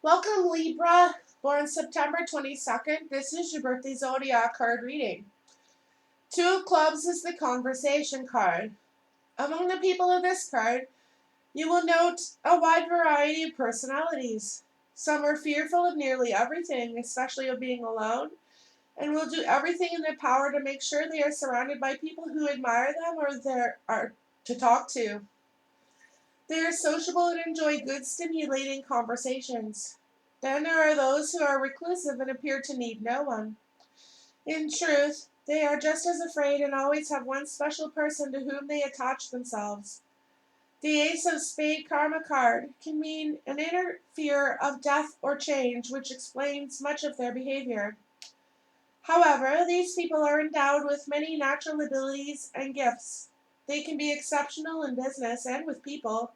Welcome, Libra, born September 22nd. This is your birthday Zodiac card reading. Two of Clubs is the conversation card. Among the people of this card, you will note a wide variety of personalities. Some are fearful of nearly everything, especially of being alone, and will do everything in their power to make sure they are surrounded by people who admire them or there are to talk to. They are sociable and enjoy good, stimulating conversations. Then there are those who are reclusive and appear to need no one. In truth, they are just as afraid and always have one special person to whom they attach themselves. The Ace of Spade Karma card can mean an inner fear of death or change, which explains much of their behavior. However, these people are endowed with many natural abilities and gifts. They can be exceptional in business and with people,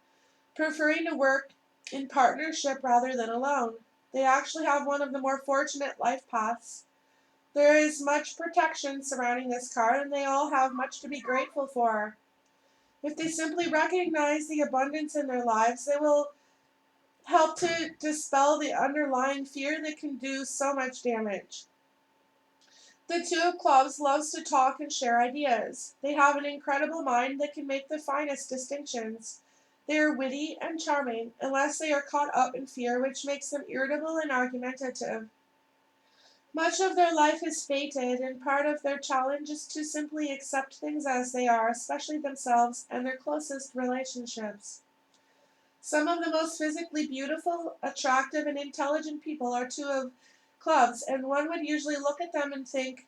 preferring to work in partnership rather than alone. They actually have one of the more fortunate life paths. There is much protection surrounding this card, and they all have much to be grateful for. If they simply recognize the abundance in their lives, they will help to dispel the underlying fear that can do so much damage. The Two of Clubs loves to talk and share ideas. They have an incredible mind that can make the finest distinctions. They are witty and charming, unless they are caught up in fear, which makes them irritable and argumentative. Much of their life is fated, and part of their challenge is to simply accept things as they are, especially themselves and their closest relationships. Some of the most physically beautiful, attractive, and intelligent people are Two of Clubs, and one would usually look at them and think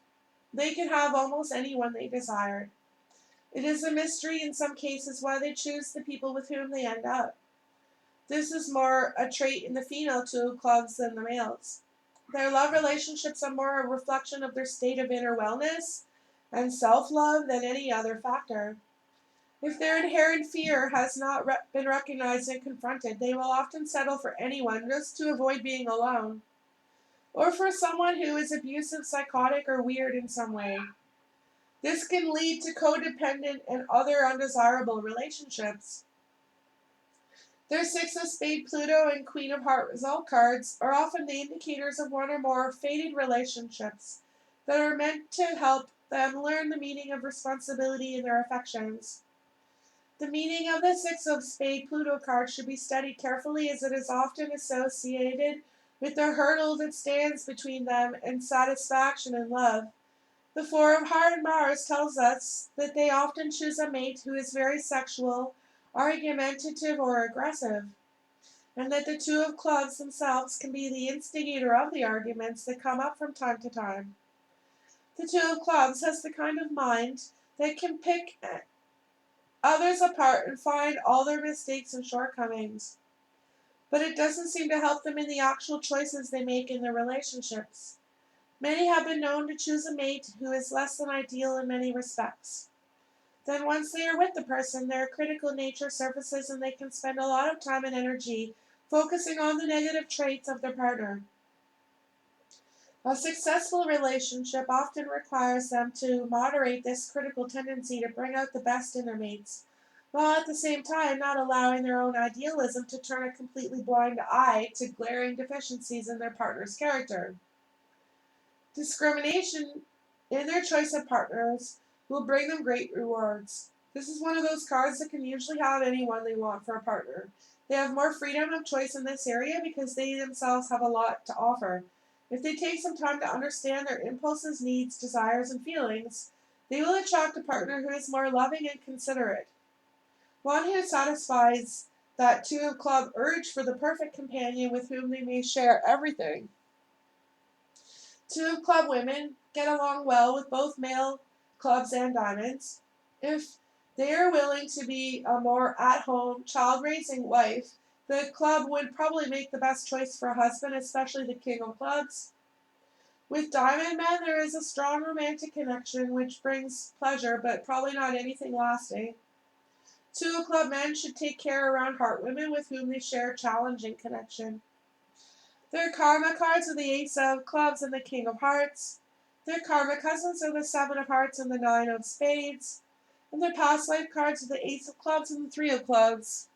they could have almost anyone they desired. It is a mystery in some cases why they choose the people with whom they end up. This is more a trait in the female Two of Clubs than the males. Their love relationships are more a reflection of their state of inner wellness and self-love than any other factor. If their inherent fear has not been recognized and confronted, they will often settle for anyone just to avoid being alone, or for someone who is abusive, psychotic, or weird in some way. This can lead to codependent and other undesirable relationships. Their Six of Spade, Pluto, and Queen of Heart result cards are often the indicators of one or more fated relationships that are meant to help them learn the meaning of responsibility in their affections. The meaning of the Six of Spade Pluto card should be studied carefully, as it is often associated with the hurdle that stands between them and satisfaction in love. The Four of Heart Mars tells us that they often choose a mate who is very sexual, argumentative, or aggressive, and that the Two of Clubs themselves can be the instigator of the arguments that come up from time to time. The Two of Clubs has the kind of mind that can pick others apart and find all their mistakes and shortcomings, but it doesn't seem to help them in the actual choices they make in their relationships. Many have been known to choose a mate who is less than ideal in many respects. Then once they are with the person, their critical nature surfaces and they can spend a lot of time and energy focusing on the negative traits of their partner. A successful relationship often requires them to moderate this critical tendency to bring out the best in their mates, while at the same time not allowing their own idealism to turn a completely blind eye to glaring deficiencies in their partner's character. Discrimination in their choice of partners will bring them great rewards. This is one of those cards that can usually have anyone they want for a partner. They have more freedom of choice in this area because they themselves have a lot to offer. If they take some time to understand their impulses, needs, desires, and feelings, they will attract a partner who is more loving and considerate. One who satisfies that Two of Club urge for the perfect companion with whom they may share everything. Two of Club women get along well with both male clubs and diamonds. If they are willing to be a more at-home, child-raising wife, the club would probably make the best choice for a husband, especially the King of Clubs. With diamond men, there is a strong romantic connection which brings pleasure, but probably not anything lasting. Two of Club men should take care around heart women with whom they share a challenging connection. Their karma cards are the Ace of Clubs and the King of Hearts. Their karma cousins are the Seven of Hearts and the Nine of Spades. And their past life cards are the Ace of Clubs and the Three of Clubs.